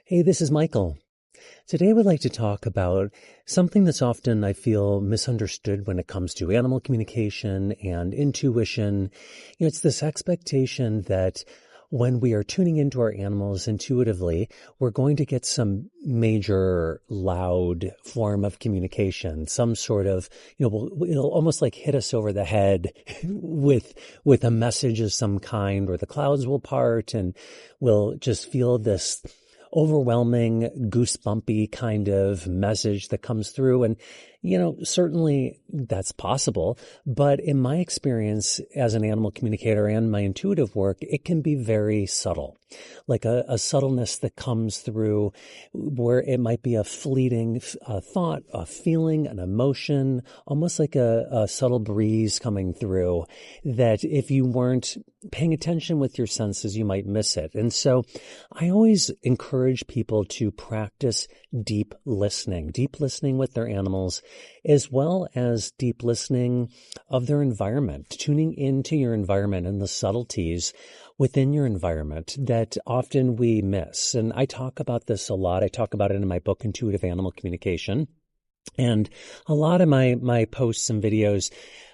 Hey, this is Michael. Today I would like to talk about something that's often, I feel, misunderstood when it comes to animal communication and intuition. It's this expectation that when we are tuning into our animals intuitively, we're going to get some major loud form of communication, some sort of, it'll almost like hit us over the head with a message of some kind, or the clouds will part and we'll just feel this overwhelming, goosebumpy kind of message that comes through. And, certainly that's possible. But in my experience as an animal communicator and my intuitive work, it can be very subtle, like a subtleness that comes through where it might be a fleeting thought, a feeling, an emotion, almost like a subtle breeze coming through that if you weren't paying attention with your senses, you might miss it. And so I always encourage people to practice deep listening with their animals, as well as deep listening of their environment, tuning into your environment and the subtleties within your environment that often we miss. And I talk about this a lot. I talk about it in my book, Intuitive Animal Communication. And a lot of my posts and videos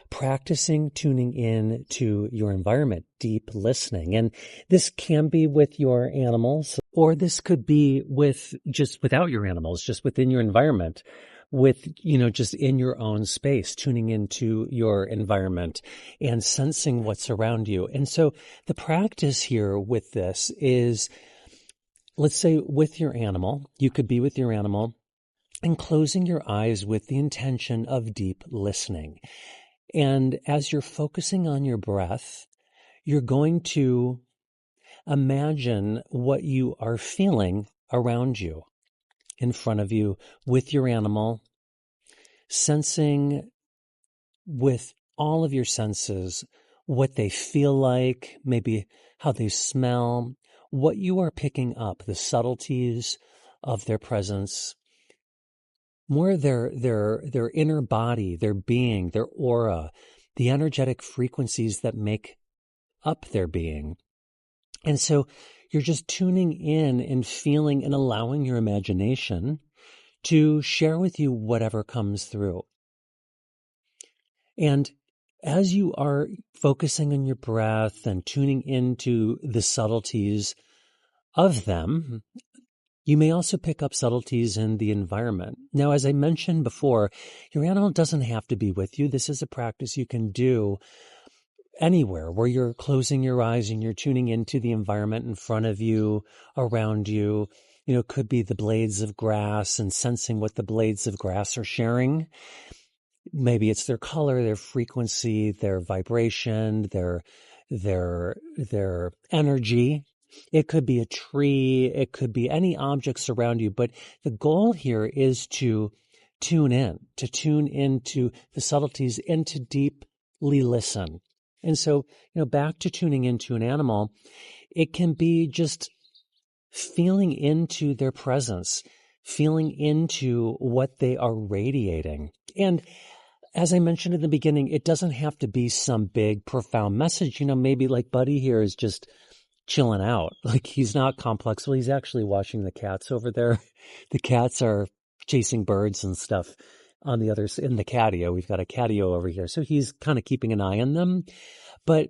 practicing tuning in to your environment, deep listening. And this can be with your animals, or this could be without your animals, just within your environment, just in your own space, tuning into your environment and sensing what's around you. And so the practice here with this is, let's say with your animal, you could be with your animal and closing your eyes with the intention of deep listening. And as you're focusing on your breath, you're going to imagine what you are feeling around you, in front of you, with your animal, sensing with all of your senses what they feel like, maybe how they smell, what you are picking up, the subtleties of their presence, more their inner body, their being, their aura, the energetic frequencies that make up their being. And so you're just tuning in and feeling and allowing your imagination to share with you whatever comes through. And as you are focusing on your breath and tuning into the subtleties of them, you may also pick up subtleties in the environment. Now, as I mentioned before, your animal doesn't have to be with you. This is a practice you can do anywhere where you're closing your eyes and you're tuning into the environment in front of you, around you. It could be the blades of grass and sensing what the blades of grass are sharing. Maybe it's their color, their frequency, their vibration, their energy. It could be a tree. It could be any objects around you. But the goal here is to tune into the subtleties and to deeply listen. And so, back to tuning into an animal, it can be just feeling into their presence, feeling into what they are radiating. And as I mentioned in the beginning, it doesn't have to be some big, profound message. Maybe like Buddy here is just chilling out. Like he's not complex. Well, he's actually watching the cats over there. The cats are chasing birds and stuff on the other in the catio. We've got a catio over here. So he's kind of keeping an eye on them, but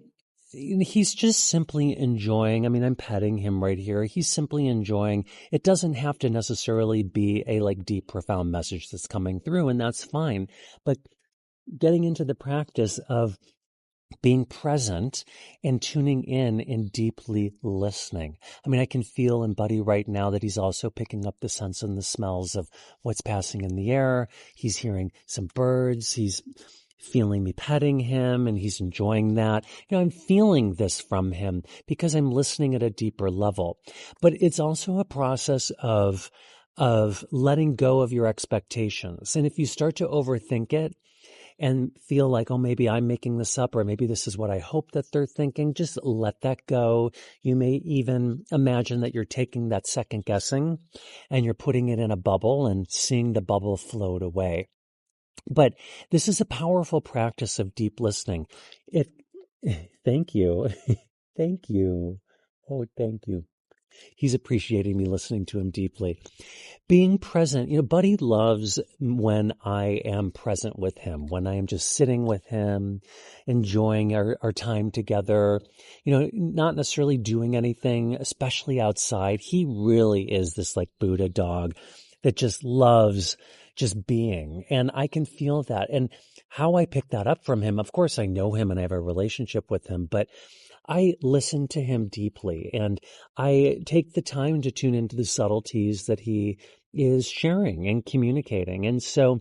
he's just simply enjoying. I mean, I'm petting him right here. He's simply enjoying. It doesn't have to necessarily be a deep, profound message that's coming through, and that's fine. But getting into the practice of being present and tuning in and deeply listening. I mean, I can feel in Buddy right now that he's also picking up the sense and the smells of what's passing in the air. He's hearing some birds. He's feeling me petting him and he's enjoying that. I'm feeling this from him because I'm listening at a deeper level. But it's also a process of letting go of your expectations. And if you start to overthink it, and feel like, oh, maybe I'm making this up, or maybe this is what I hope that they're thinking, just let that go. You may even imagine that you're taking that second guessing and you're putting it in a bubble and seeing the bubble float away. But this is a powerful practice of deep listening. Thank you. Thank you. Oh, thank you. He's appreciating me listening to him deeply. Being present, Buddy loves when I am present with him, when I am just sitting with him, enjoying our time together, not necessarily doing anything, especially outside. He really is this like Buddha dog that just loves just being. And I can feel that. And how I pick that up from him, of course, I know him and I have a relationship with him, but I listen to him deeply and I take the time to tune into the subtleties that he is sharing and communicating. And so,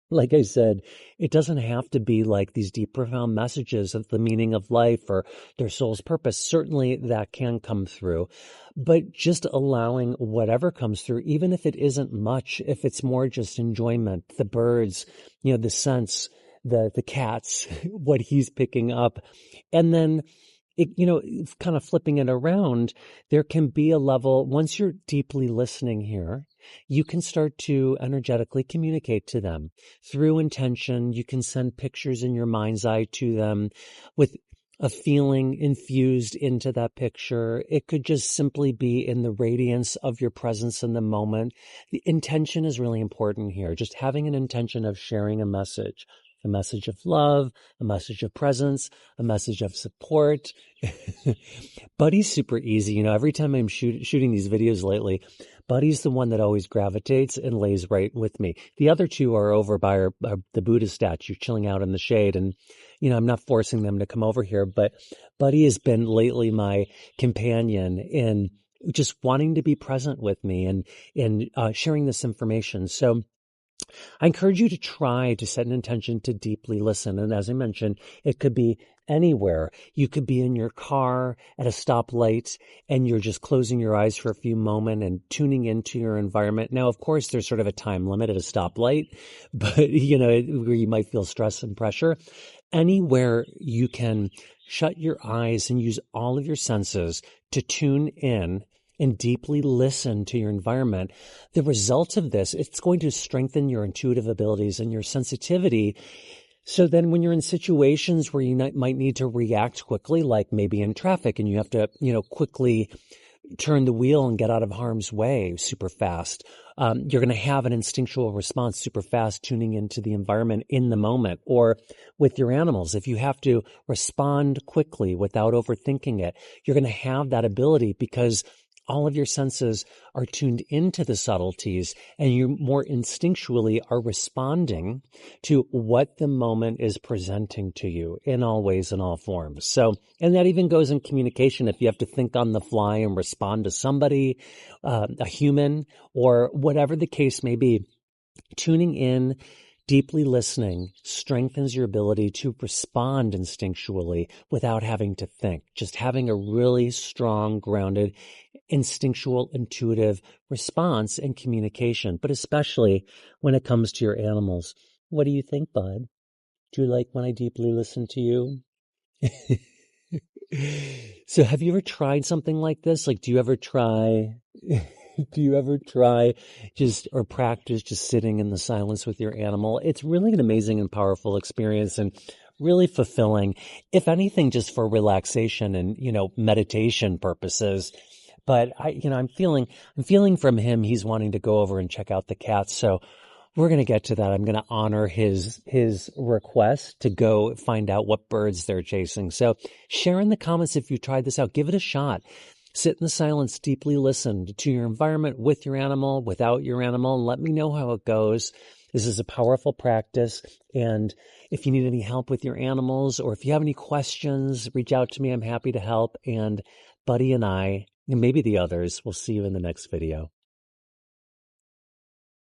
like I said, it doesn't have to be like these deep, profound messages of the meaning of life or their soul's purpose. Certainly that can come through, but just allowing whatever comes through, even if it isn't much, if it's more just enjoyment, the birds, the scents, the cats, what he's picking up. And then kind of flipping it around, there can be a level, once you're deeply listening here, you can start to energetically communicate to them through intention. You can send pictures in your mind's eye to them with a feeling infused into that picture. It could just simply be in the radiance of your presence in the moment. The intention is really important here. Just having an intention of sharing a message of love, a message of presence, a message of support. Buddy's super easy. Every time I'm shooting these videos lately, Buddy's the one that always gravitates and lays right with me. The other two are over by the Buddha statue, chilling out in the shade. And, I'm not forcing them to come over here, but Buddy has been lately my companion in just wanting to be present with me and sharing this information. So I encourage you to try to set an intention to deeply listen. And as I mentioned, it could be anywhere. You could be in your car at a stoplight and you're just closing your eyes for a few moments and tuning into your environment. Now, of course, there's sort of a time limit at a stoplight, but where you might feel stress and pressure. Anywhere you can shut your eyes and use all of your senses to tune in and deeply listen to your environment, the result of this, it's going to strengthen your intuitive abilities and your sensitivity. So then when you're in situations where you might need to react quickly, like maybe in traffic and you have to, quickly turn the wheel and get out of harm's way super fast, you're going to have an instinctual response super fast, tuning into the environment in the moment. Or with your animals, if you have to respond quickly without overthinking it, you're going to have that ability because all of your senses are tuned into the subtleties and you more instinctually are responding to what the moment is presenting to you in all ways and all forms. So, and that even goes in communication. If you have to think on the fly and respond to somebody, a human, or whatever the case may be, tuning in, deeply listening strengthens your ability to respond instinctually without having to think, just having a really strong, grounded, instinctual, intuitive response and communication, but especially when it comes to your animals. What do you think, Bud? Do you like when I deeply listen to you? So have you ever tried something like this? Like, do you ever try just or practice just sitting in the silence with your animal? It's really an amazing and powerful experience and really fulfilling, if anything, just for relaxation and, meditation purposes. But I'm feeling from him, he's wanting to go over and check out the cats. So we're going to get to that. I'm going to honor his request to go find out what birds they're chasing. So share in the comments if you tried this out. Give it a shot. Sit in the silence, deeply listen to your environment with your animal, without your animal, and let me know how it goes. This is a powerful practice. And if you need any help with your animals or if you have any questions, reach out to me. I'm happy to help. And Buddy and I, and maybe the others, will see you in the next video.